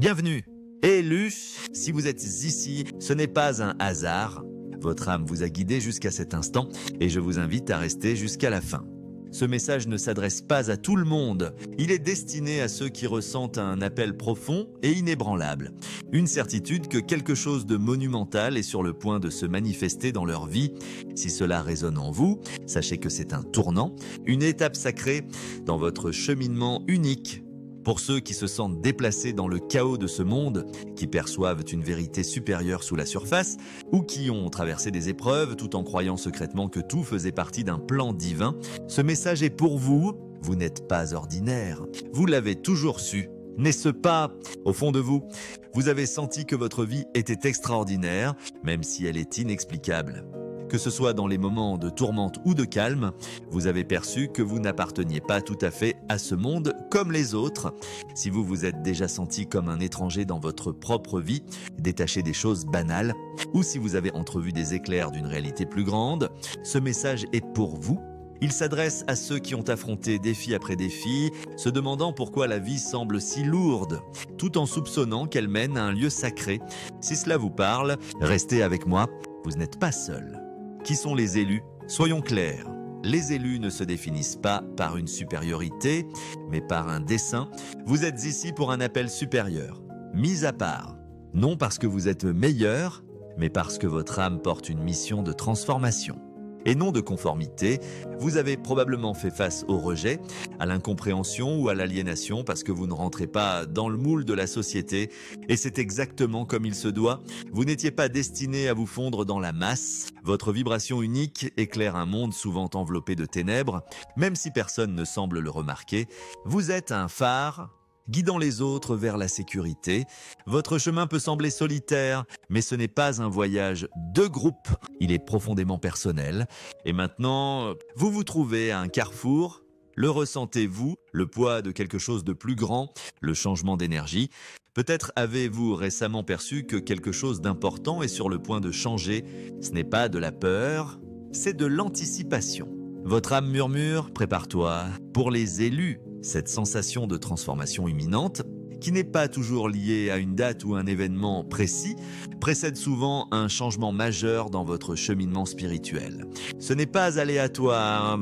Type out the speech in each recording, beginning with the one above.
Bienvenue, élu. Si vous êtes ici, ce n'est pas un hasard. Votre âme vous a guidé jusqu'à cet instant et je vous invite à rester jusqu'à la fin. Ce message ne s'adresse pas à tout le monde. Il est destiné à ceux qui ressentent un appel profond et inébranlable. Une certitude que quelque chose de monumental est sur le point de se manifester dans leur vie. Si cela résonne en vous, sachez que c'est un tournant, une étape sacrée dans votre cheminement unique. Pour ceux qui se sentent déplacés dans le chaos de ce monde, qui perçoivent une vérité supérieure sous la surface, ou qui ont traversé des épreuves tout en croyant secrètement que tout faisait partie d'un plan divin, ce message est pour vous. Vous n'êtes pas ordinaire. Vous l'avez toujours su. N'est-ce pas, au fond de vous, vous avez senti que votre vie était extraordinaire, même si elle est inexplicable. Que ce soit dans les moments de tourmente ou de calme, vous avez perçu que vous n'apparteniez pas tout à fait à ce monde comme les autres. Si vous vous êtes déjà senti comme un étranger dans votre propre vie, détaché des choses banales, ou si vous avez entrevu des éclairs d'une réalité plus grande, ce message est pour vous. Il s'adresse à ceux qui ont affronté défi après défi, se demandant pourquoi la vie semble si lourde, tout en soupçonnant qu'elle mène à un lieu sacré. Si cela vous parle, restez avec moi, vous n'êtes pas seul. Qui sont les élus? Soyons clairs. Les élus ne se définissent pas par une supériorité, mais par un dessein. Vous êtes ici pour un appel supérieur, mis à part. Non parce que vous êtes meilleur, mais parce que votre âme porte une mission de transformation. Et non de conformité, vous avez probablement fait face au rejet, à l'incompréhension ou à l'aliénation parce que vous ne rentrez pas dans le moule de la société. Et c'est exactement comme il se doit. Vous n'étiez pas destiné à vous fondre dans la masse. Votre vibration unique éclaire un monde souvent enveloppé de ténèbres, même si personne ne semble le remarquer. Vous êtes un phare guidant les autres vers la sécurité. Votre chemin peut sembler solitaire, mais ce n'est pas un voyage de groupe, il est profondément personnel. Et maintenant, vous vous trouvez à un carrefour. Le ressentez-vous, le poids de quelque chose de plus grand, le changement d'énergie? Peut-être avez-vous récemment perçu que quelque chose d'important est sur le point de changer. Ce n'est pas de la peur, c'est de l'anticipation. Votre âme murmure, prépare-toi. Pour les élus, cette sensation de transformation imminente, qui n'est pas toujours liée à une date ou un événement précis, précède souvent un changement majeur dans votre cheminement spirituel. Ce n'est pas aléatoire.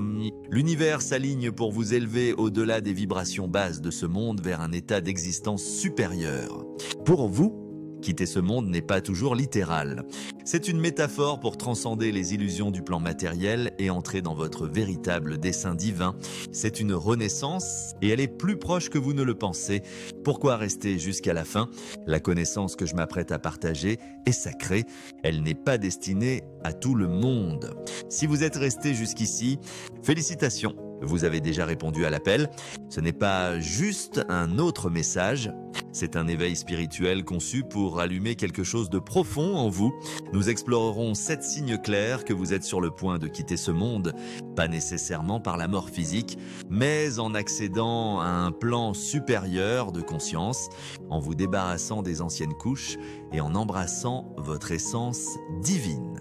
L'univers s'aligne pour vous élever au-delà des vibrations basses de ce monde vers un état d'existence supérieur. Pour vous, quitter ce monde n'est pas toujours littéral. C'est une métaphore pour transcender les illusions du plan matériel et entrer dans votre véritable dessein divin. C'est une renaissance et elle est plus proche que vous ne le pensez. Pourquoi rester jusqu'à la fin? La connaissance que je m'apprête à partager est sacrée. Elle n'est pas destinée à tout le monde. Si vous êtes resté jusqu'ici, félicitations. Vous avez déjà répondu à l'appel. Ce n'est pas juste un autre message. C'est un éveil spirituel conçu pour allumer quelque chose de profond en vous. Nous explorerons 7 signes clairs que vous êtes sur le point de quitter ce monde, pas nécessairement par la mort physique, mais en accédant à un plan supérieur de conscience, en vous débarrassant des anciennes couches et en embrassant votre essence divine.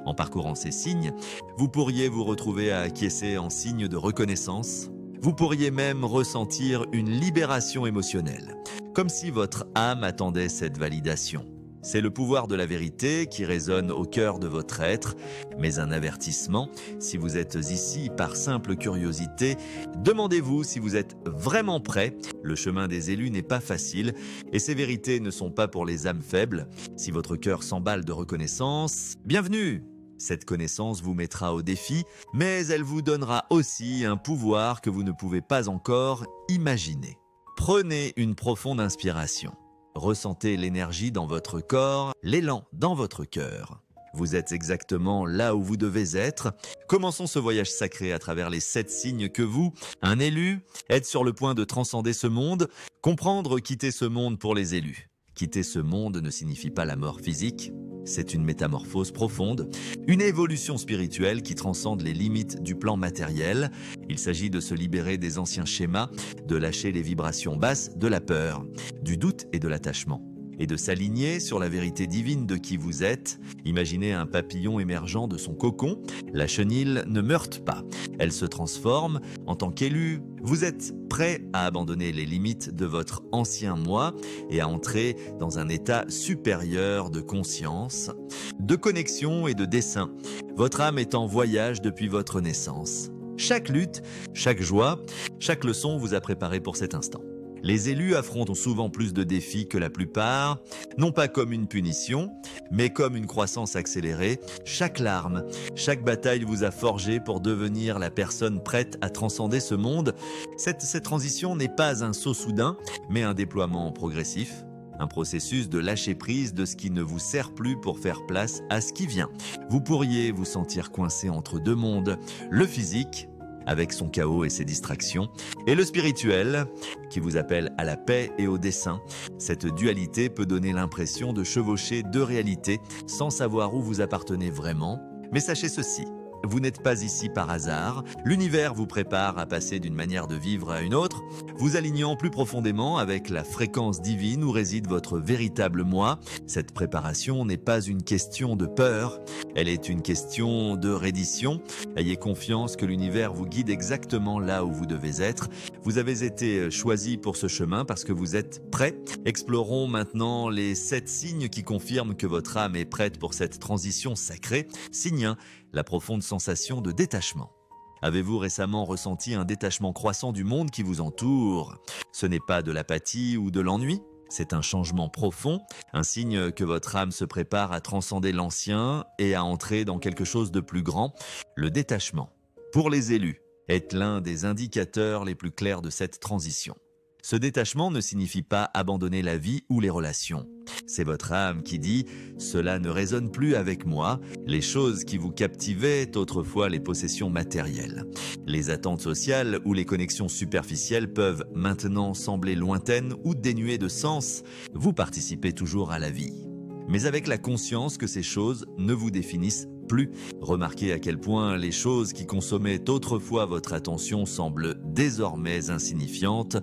En parcourant ces signes, vous pourriez vous retrouver à acquiescer en signe de reconnaissance. Vous pourriez même ressentir une libération émotionnelle, comme si votre âme attendait cette validation. C'est le pouvoir de la vérité qui résonne au cœur de votre être, mais un avertissement, si vous êtes ici par simple curiosité, demandez-vous si vous êtes vraiment prêt. Le chemin des élus n'est pas facile et ces vérités ne sont pas pour les âmes faibles. Si votre cœur s'emballe de reconnaissance, bienvenue! Cette connaissance vous mettra au défi, mais elle vous donnera aussi un pouvoir que vous ne pouvez pas encore imaginer. Prenez une profonde inspiration. Ressentez l'énergie dans votre corps, l'élan dans votre cœur. Vous êtes exactement là où vous devez être. Commençons ce voyage sacré à travers les 7 signes que vous, un élu, êtes sur le point de transcender ce monde. Comprendre quitter ce monde pour les élus. Quitter ce monde ne signifie pas la mort physique. C'est une métamorphose profonde, une évolution spirituelle qui transcende les limites du plan matériel. Il s'agit de se libérer des anciens schémas, de lâcher les vibrations basses de la peur, du doute et de l'attachement. et de s'aligner sur la vérité divine de qui vous êtes. Imaginez un papillon émergeant de son cocon. La chenille ne meurt pas, elle se transforme. En tant qu'élu, vous êtes prêt à abandonner les limites de votre ancien moi et à entrer dans un état supérieur de conscience, de connexion et de dessein. Votre âme est en voyage depuis votre naissance. Chaque lutte, chaque joie, chaque leçon vous a préparé pour cet instant. Les élus affrontent souvent plus de défis que la plupart, non pas comme une punition, mais comme une croissance accélérée. Chaque larme, chaque bataille vous a forgé pour devenir la personne prête à transcender ce monde. Cette transition n'est pas un saut soudain, mais un déploiement progressif. Un processus de lâcher prise de ce qui ne vous sert plus pour faire place à ce qui vient. Vous pourriez vous sentir coincé entre deux mondes, le physique, avec son chaos et ses distractions, et le spirituel, qui vous appelle à la paix et au dessein. Cette dualité peut donner l'impression de chevaucher deux réalités sans savoir où vous appartenez vraiment. Mais sachez ceci, vous n'êtes pas ici par hasard. L'univers vous prépare à passer d'une manière de vivre à une autre, vous alignant plus profondément avec la fréquence divine où réside votre véritable moi. Cette préparation n'est pas une question de peur, elle est une question de reddition. Ayez confiance que l'univers vous guide exactement là où vous devez être. Vous avez été choisi pour ce chemin parce que vous êtes prêt. Explorons maintenant les 7 signes qui confirment que votre âme est prête pour cette transition sacrée. Signe 1, la profonde sensation de détachement. Avez-vous récemment ressenti un détachement croissant du monde qui vous entoure? Ce n'est pas de l'apathie ou de l'ennui, c'est un changement profond, un signe que votre âme se prépare à transcender l'ancien et à entrer dans quelque chose de plus grand. Le détachement, pour les élus, est l'un des indicateurs les plus clairs de cette transition. Ce détachement ne signifie pas abandonner la vie ou les relations. C'est votre âme qui dit « Cela ne résonne plus avec moi ». Les choses qui vous captivaient autrefois les possessions matérielles. Les attentes sociales ou les connexions superficielles peuvent maintenant sembler lointaines ou dénuées de sens. Vous participez toujours à la vie. Mais avec la conscience que ces choses ne vous définissent plus. Remarquez à quel point les choses qui consommaient autrefois votre attention semblent désormais insignifiantes.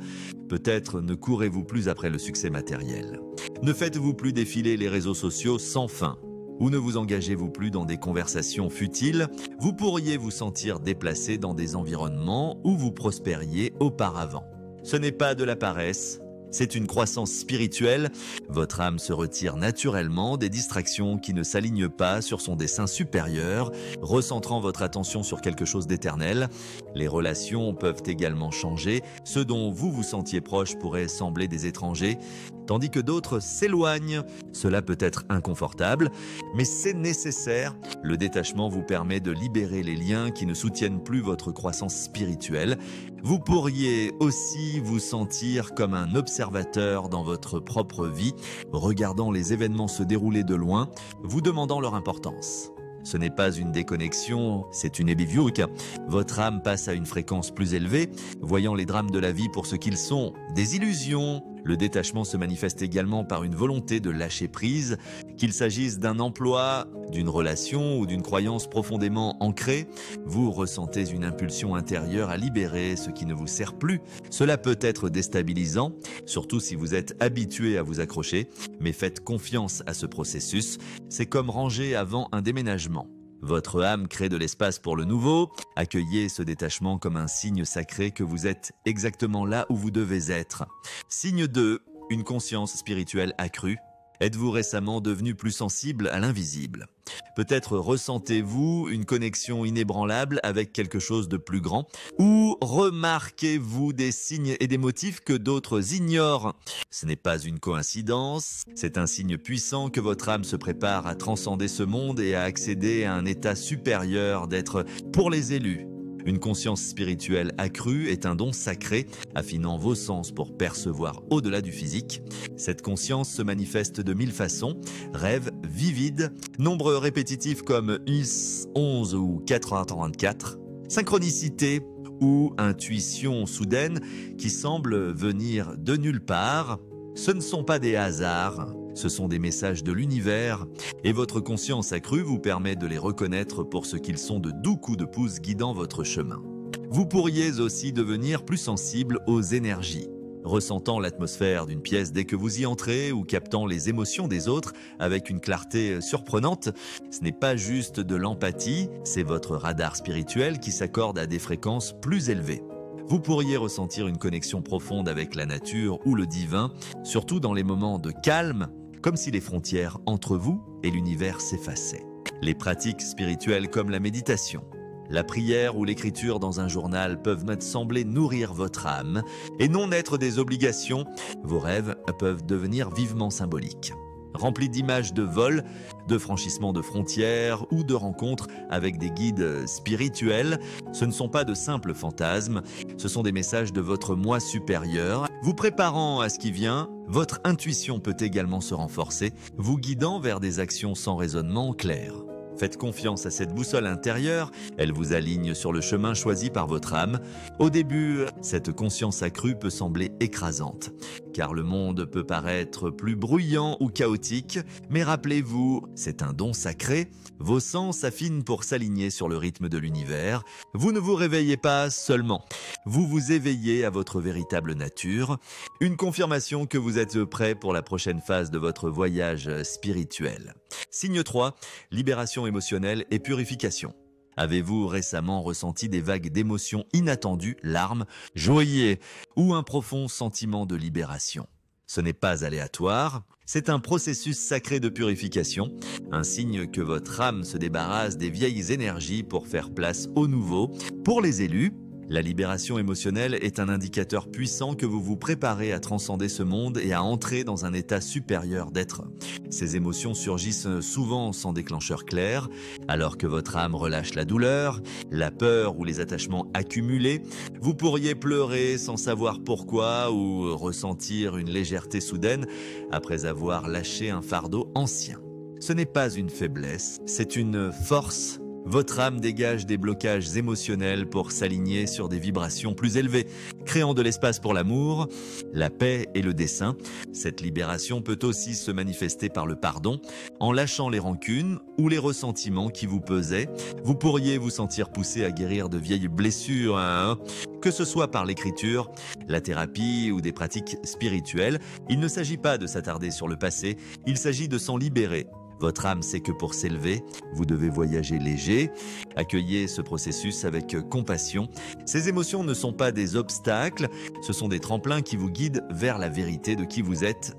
Peut-être ne courez-vous plus après le succès matériel. Ne faites-vous plus défiler les réseaux sociaux sans fin. Ou ne vous engagez-vous plus dans des conversations futiles. Vous pourriez vous sentir déplacé dans des environnements où vous prospériez auparavant. Ce n'est pas de la paresse. C'est une croissance spirituelle. Votre âme se retire naturellement des distractions qui ne s'alignent pas sur son dessein supérieur, recentrant votre attention sur quelque chose d'éternel. Les relations peuvent également changer. Ceux dont vous vous sentiez proche pourraient sembler des étrangers, tandis que d'autres s'éloignent. Cela peut être inconfortable, mais c'est nécessaire. Le détachement vous permet de libérer les liens qui ne soutiennent plus votre croissance spirituelle. Vous pourriez aussi vous sentir comme un observateur dans votre propre vie, regardant les événements se dérouler de loin, vous demandant leur importance. Ce n'est pas une déconnexion, c'est une ébiviouque. Votre âme passe à une fréquence plus élevée, voyant les drames de la vie pour ce qu'ils sont, des illusions. Le détachement se manifeste également par une volonté de lâcher prise, qu'il s'agisse d'un emploi, d'une relation ou d'une croyance profondément ancrée. Vous ressentez une impulsion intérieure à libérer ce qui ne vous sert plus. Cela peut être déstabilisant, surtout si vous êtes habitué à vous accrocher, mais faites confiance à ce processus. C'est comme ranger avant un déménagement. Votre âme crée de l'espace pour le nouveau. Accueillez ce détachement comme un signe sacré que vous êtes exactement là où vous devez être. Signe 2, une conscience spirituelle accrue. Êtes-vous récemment devenu plus sensible à l'invisible? Peut-être ressentez-vous une connexion inébranlable avec quelque chose de plus grand, ou remarquez-vous des signes et des motifs que d'autres ignorent. Ce n'est pas une coïncidence, c'est un signe puissant que votre âme se prépare à transcender ce monde et à accéder à un état supérieur d'être pour les élus. Une conscience spirituelle accrue est un don sacré, affinant vos sens pour percevoir au-delà du physique. Cette conscience se manifeste de 1000 façons, rêves vivides, nombres répétitifs comme 10, 11 ou 424, synchronicité ou intuition soudaine qui semble venir de nulle part. Ce ne sont pas des hasards, ce sont des messages de l'univers et votre conscience accrue vous permet de les reconnaître pour ce qu'ils sont, de doux coups de pouce guidant votre chemin. Vous pourriez aussi devenir plus sensible aux énergies. ressentant l'atmosphère d'une pièce dès que vous y entrez ou captant les émotions des autres avec une clarté surprenante. Ce n'est pas juste de l'empathie, c'est votre radar spirituel qui s'accorde à des fréquences plus élevées. Vous pourriez ressentir une connexion profonde avec la nature ou le divin, surtout dans les moments de calme, comme si les frontières entre vous et l'univers s'effaçaient. Les pratiques spirituelles comme la méditation, la prière ou l'écriture dans un journal peuvent sembler nourrir votre âme et non être des obligations. Vos rêves peuvent devenir vivement symboliques. Remplis d'images de vol, de franchissement de frontières ou de rencontres avec des guides spirituels, ce ne sont pas de simples fantasmes, ce sont des messages de votre moi supérieur. Vous préparant à ce qui vient, votre intuition peut également se renforcer, vous guidant vers des actions sans raisonnement clair. Faites confiance à cette boussole intérieure, elle vous aligne sur le chemin choisi par votre âme. Au début, cette conscience accrue peut sembler écrasante, car le monde peut paraître plus bruyant ou chaotique, mais rappelez-vous, c'est un don sacré, vos sens s'affinent pour s'aligner sur le rythme de l'univers. Vous ne vous réveillez pas seulement, vous vous éveillez à votre véritable nature, une confirmation que vous êtes prêt pour la prochaine phase de votre voyage spirituel. Signe 3, libération émotionnelle et purification. Avez-vous récemment ressenti des vagues d'émotions inattendues, larmes, joie ou un profond sentiment de libération? Ce n'est pas aléatoire, c'est un processus sacré de purification, un signe que votre âme se débarrasse des vieilles énergies pour faire place au nouveau. Pour les élus, la libération émotionnelle est un indicateur puissant que vous vous préparez à transcender ce monde et à entrer dans un état supérieur d'être. Ces émotions surgissent souvent sans déclencheur clair, alors que votre âme relâche la douleur, la peur ou les attachements accumulés. Vous pourriez pleurer sans savoir pourquoi ou ressentir une légèreté soudaine après avoir lâché un fardeau ancien. Ce n'est pas une faiblesse, c'est une force. Votre âme dégage des blocages émotionnels pour s'aligner sur des vibrations plus élevées, créant de l'espace pour l'amour, la paix et le dessein. Cette libération peut aussi se manifester par le pardon, en lâchant les rancunes ou les ressentiments qui vous pesaient. Vous pourriez vous sentir poussé à guérir de vieilles blessures, que ce soit par l'écriture, la thérapie ou des pratiques spirituelles. Il ne s'agit pas de s'attarder sur le passé, il s'agit de s'en libérer. Votre âme sait que pour s'élever, vous devez voyager léger. Accueillez ce processus avec compassion. Ces émotions ne sont pas des obstacles, ce sont des tremplins qui vous guident vers la vérité de qui vous êtes.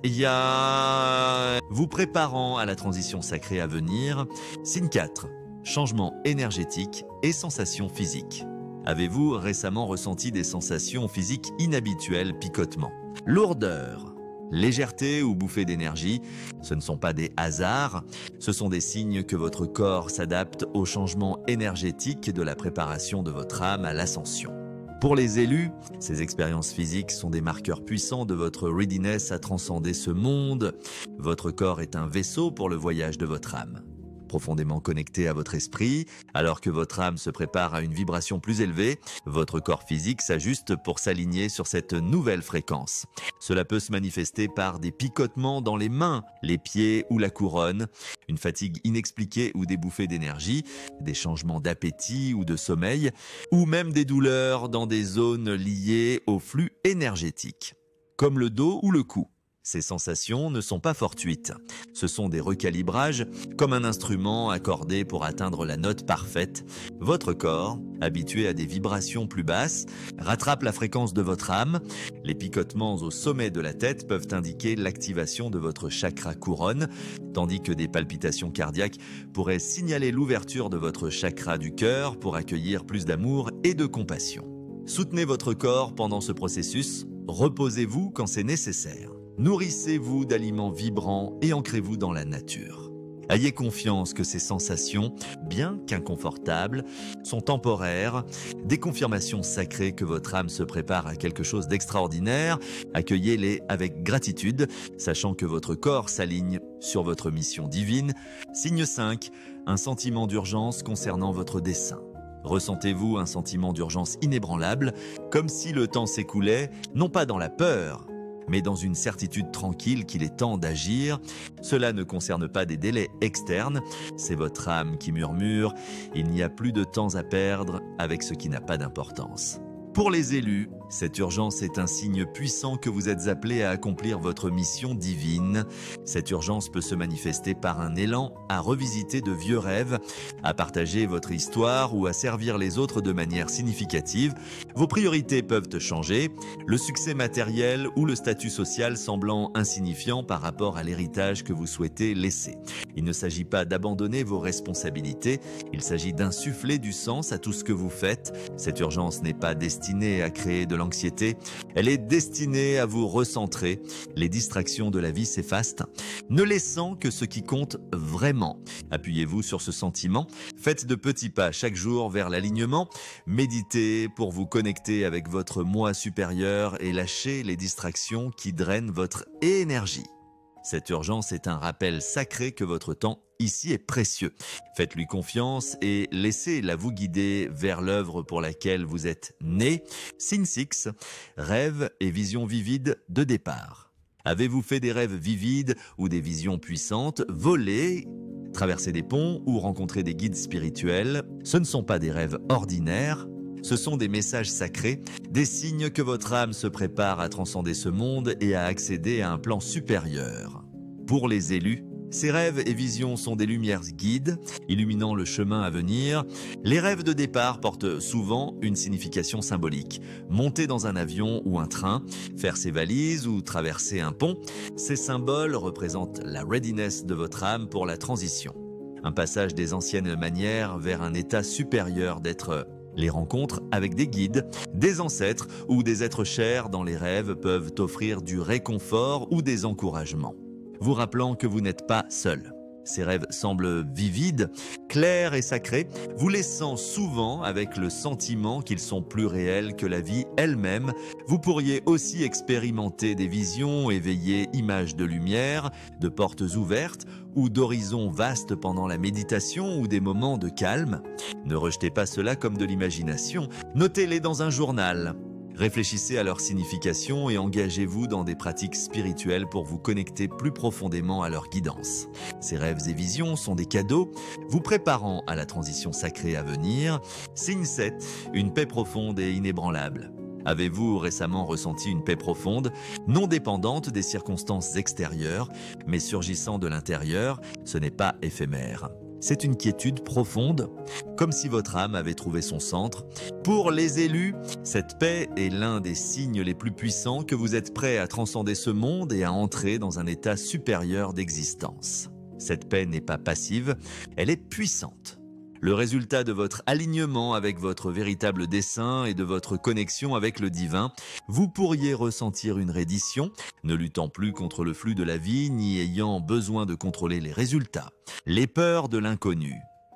Vous préparant à la transition sacrée à venir. Signe 4. Changement énergétique et sensations physiques. Avez-vous récemment ressenti des sensations physiques inhabituelles, picotements, lourdeur, légèreté ou bouffée d'énergie? Ce ne sont pas des hasards, ce sont des signes que votre corps s'adapte au changement énergétique de la préparation de votre âme à l'ascension. Pour les élus, ces expériences physiques sont des marqueurs puissants de votre readiness à transcender ce monde. Votre corps est un vaisseau pour le voyage de votre âme. Profondément connecté à votre esprit, alors que votre âme se prépare à une vibration plus élevée, votre corps physique s'ajuste pour s'aligner sur cette nouvelle fréquence. Cela peut se manifester par des picotements dans les mains, les pieds ou la couronne, une fatigue inexpliquée ou des bouffées d'énergie, des changements d'appétit ou de sommeil, ou même des douleurs dans des zones liées au flux énergétique, comme le dos ou le cou. Ces sensations ne sont pas fortuites. Ce sont des recalibrages, comme un instrument accordé pour atteindre la note parfaite. Votre corps, habitué à des vibrations plus basses, rattrape la fréquence de votre âme. Les picotements au sommet de la tête peuvent indiquer l'activation de votre chakra couronne, tandis que des palpitations cardiaques pourraient signaler l'ouverture de votre chakra du cœur pour accueillir plus d'amour et de compassion. Soutenez votre corps pendant ce processus, reposez-vous quand c'est nécessaire. Nourrissez-vous d'aliments vibrants et ancrez-vous dans la nature. Ayez confiance que ces sensations, bien qu'inconfortables, sont temporaires, des confirmations sacrées que votre âme se prépare à quelque chose d'extraordinaire. Accueillez-les avec gratitude, sachant que votre corps s'aligne sur votre mission divine. Signe 5, un sentiment d'urgence concernant votre dessein. Ressentez-vous un sentiment d'urgence inébranlable, comme si le temps s'écoulait, non pas dans la peur, mais dans une certitude tranquille qu'il est temps d'agir. Cela ne concerne pas des délais externes, c'est votre âme qui murmure « Il n'y a plus de temps à perdre avec ce qui n'a pas d'importance ». Pour les élus, Cette urgence est un signe puissant que vous êtes appelé à accomplir votre mission divine. Cette urgence peut se manifester par un élan à revisiter de vieux rêves, à partager votre histoire ou à servir les autres de manière significative. Vos priorités peuvent changer, le succès matériel ou le statut social semblant insignifiant par rapport à l'héritage que vous souhaitez laisser. Il ne s'agit pas d'abandonner vos responsabilités, il s'agit d'insuffler du sens à tout ce que vous faites. Cette urgence n'est pas destinée à créer de l'anxiété, elle est destinée à vous recentrer. Les distractions de la vie s'effacent, ne laissant que ce qui compte vraiment. Appuyez-vous sur ce sentiment, faites de petits pas chaque jour vers l'alignement, méditez pour vous connecter avec votre moi supérieur et lâchez les distractions qui drainent votre énergie. Cette urgence est un rappel sacré que votre temps ici est précieux. Faites-lui confiance et laissez-la vous guider vers l'œuvre pour laquelle vous êtes né. Signe 6, rêve et vision vivide de départ. Avez-vous fait des rêves vivides ou des visions puissantes, voler, traverser des ponts ou rencontrer des guides spirituels? Ce ne sont pas des rêves ordinaires. Ce sont des messages sacrés, des signes que votre âme se prépare à transcender ce monde et à accéder à un plan supérieur. Pour les élus, ces rêves et visions sont des lumières guides, illuminant le chemin à venir. Les rêves de départ portent souvent une signification symbolique. Monter dans un avion ou un train, faire ses valises ou traverser un pont, ces symboles représentent la readiness de votre âme pour la transition. Un passage des anciennes manières vers un état supérieur d'être. Les rencontres avec des guides, des ancêtres ou des êtres chers dans les rêves peuvent offrir du réconfort ou des encouragements, vous rappelant que vous n'êtes pas seul. Ces rêves semblent vivides, clairs et sacrés, vous laissant souvent avec le sentiment qu'ils sont plus réels que la vie elle-même. Vous pourriez aussi expérimenter des visions éveillées, images de lumière, de portes ouvertes ou d'horizons vastes pendant la méditation ou des moments de calme. Ne rejetez pas cela comme de l'imagination, notez-les dans un journal. Réfléchissez à leur signification et engagez-vous dans des pratiques spirituelles pour vous connecter plus profondément à leur guidance. Ces rêves et visions sont des cadeaux vous préparant à la transition sacrée à venir. Signe 7, une paix profonde et inébranlable. Avez-vous récemment ressenti une paix profonde, non dépendante des circonstances extérieures, mais surgissant de l'intérieur? Ce n'est pas éphémère. C'est une quiétude profonde, comme si votre âme avait trouvé son centre. Pour les élus, cette paix est l'un des signes les plus puissants que vous êtes prêts à transcender ce monde et à entrer dans un état supérieur d'existence. Cette paix n'est pas passive, elle est puissante. Le résultat de votre alignement avec votre véritable dessein et de votre connexion avec le divin, vous pourriez ressentir une reddition, ne luttant plus contre le flux de la vie ni ayant besoin de contrôler les résultats. Les peurs de l'inconnu,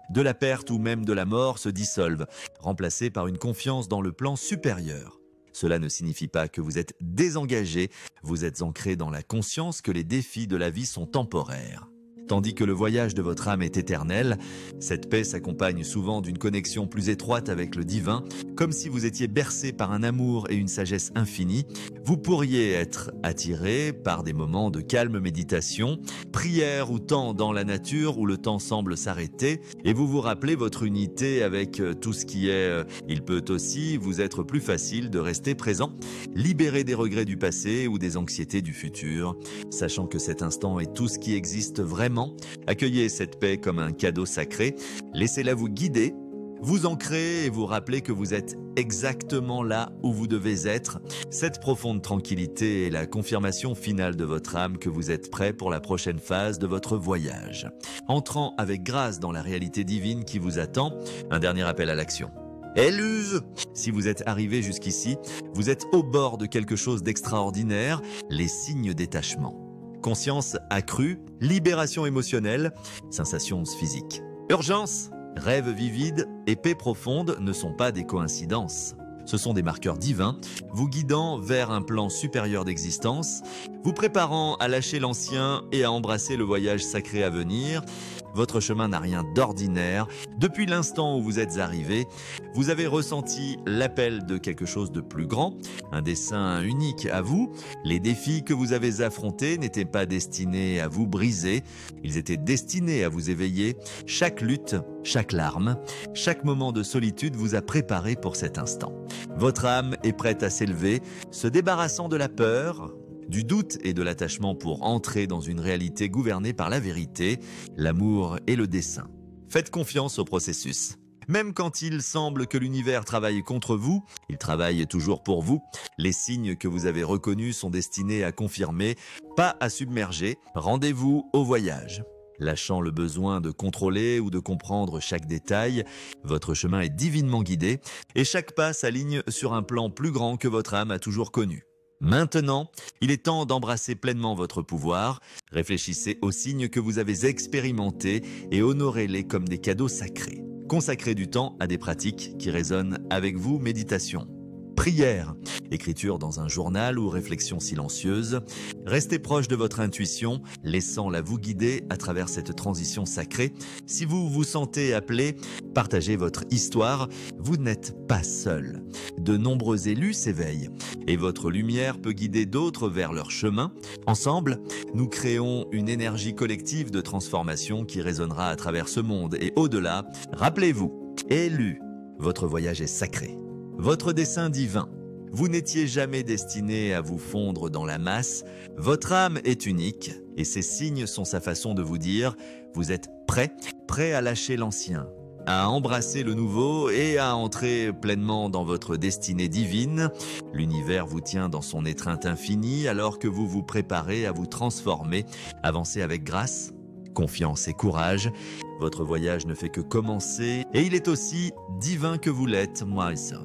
de la perte ou même de la mort se dissolvent, remplacées par une confiance dans le plan supérieur. Cela ne signifie pas que vous êtes désengagé, vous êtes ancré dans la conscience que les défis de la vie sont temporaires. Tandis que le voyage de votre âme est éternel, cette paix s'accompagne souvent d'une connexion plus étroite avec le divin, comme si vous étiez bercé par un amour et une sagesse infinie. Vous pourriez être attiré par des moments de calme méditation, prière ou temps dans la nature où le temps semble s'arrêter, et vous vous rappelez votre unité avec tout ce qui est. Il peut aussi vous être plus facile de rester présent, libéré des regrets du passé ou des anxiétés du futur, sachant que cet instant est tout ce qui existe vraiment. Accueillez cette paix comme un cadeau sacré, laissez-la vous guider, vous ancrer et vous rappeler que vous êtes exactement là où vous devez être. Cette profonde tranquillité est la confirmation finale de votre âme que vous êtes prêt pour la prochaine phase de votre voyage. Entrant avec grâce dans la réalité divine qui vous attend, un dernier appel à l'action. Élus, si vous êtes arrivé jusqu'ici, vous êtes au bord de quelque chose d'extraordinaire, les signes d'étachement. Conscience accrue, libération émotionnelle, sensations physiques. Urgence, rêves vivides et paix profonde ne sont pas des coïncidences. Ce sont des marqueurs divins, vous guidant vers un plan supérieur d'existence, vous préparant à lâcher l'ancien et à embrasser le voyage sacré à venir. votre chemin n'a rien d'ordinaire. Depuis l'instant où vous êtes arrivé, vous avez ressenti l'appel de quelque chose de plus grand, un dessein unique à vous. Les défis que vous avez affrontés n'étaient pas destinés à vous briser, ils étaient destinés à vous éveiller. Chaque lutte, chaque larme, chaque moment de solitude vous a préparé pour cet instant. Votre âme est prête à s'élever, se débarrassant de la peur, du doute et de l'attachement pour entrer dans une réalité gouvernée par la vérité, l'amour et le dessein. Faites confiance au processus. Même quand il semble que l'univers travaille contre vous, il travaille toujours pour vous. Les signes que vous avez reconnus sont destinés à confirmer, pas à submerger. Rendez-vous au voyage. Lâchant le besoin de contrôler ou de comprendre chaque détail, votre chemin est divinement guidé et chaque pas s'aligne sur un plan plus grand que votre âme a toujours connu. Maintenant, il est temps d'embrasser pleinement votre pouvoir. Réfléchissez aux signes que vous avez expérimentés et honorez-les comme des cadeaux sacrés. Consacrez du temps à des pratiques qui résonnent avec vous, méditation, prière, écriture dans un journal ou réflexion silencieuse. Restez proche de votre intuition, laissant-la vous guider à travers cette transition sacrée. Si vous vous sentez appelé, partagez votre histoire. Vous n'êtes pas seul. De nombreux élus s'éveillent et votre lumière peut guider d'autres vers leur chemin. Ensemble, nous créons une énergie collective de transformation qui résonnera à travers ce monde et au-delà. Rappelez-vous, élus, votre voyage est sacré. Votre dessein divin. Vous n'étiez jamais destiné à vous fondre dans la masse. Votre âme est unique et ces signes sont sa façon de vous dire « Vous êtes prêt à lâcher l'ancien, à embrasser le nouveau et à entrer pleinement dans votre destinée divine. » L'univers vous tient dans son étreinte infinie alors que vous vous préparez à vous transformer. Avancez avec grâce, confiance et courage. Votre voyage ne fait que commencer et il est aussi divin que vous l'êtes, moi et ça.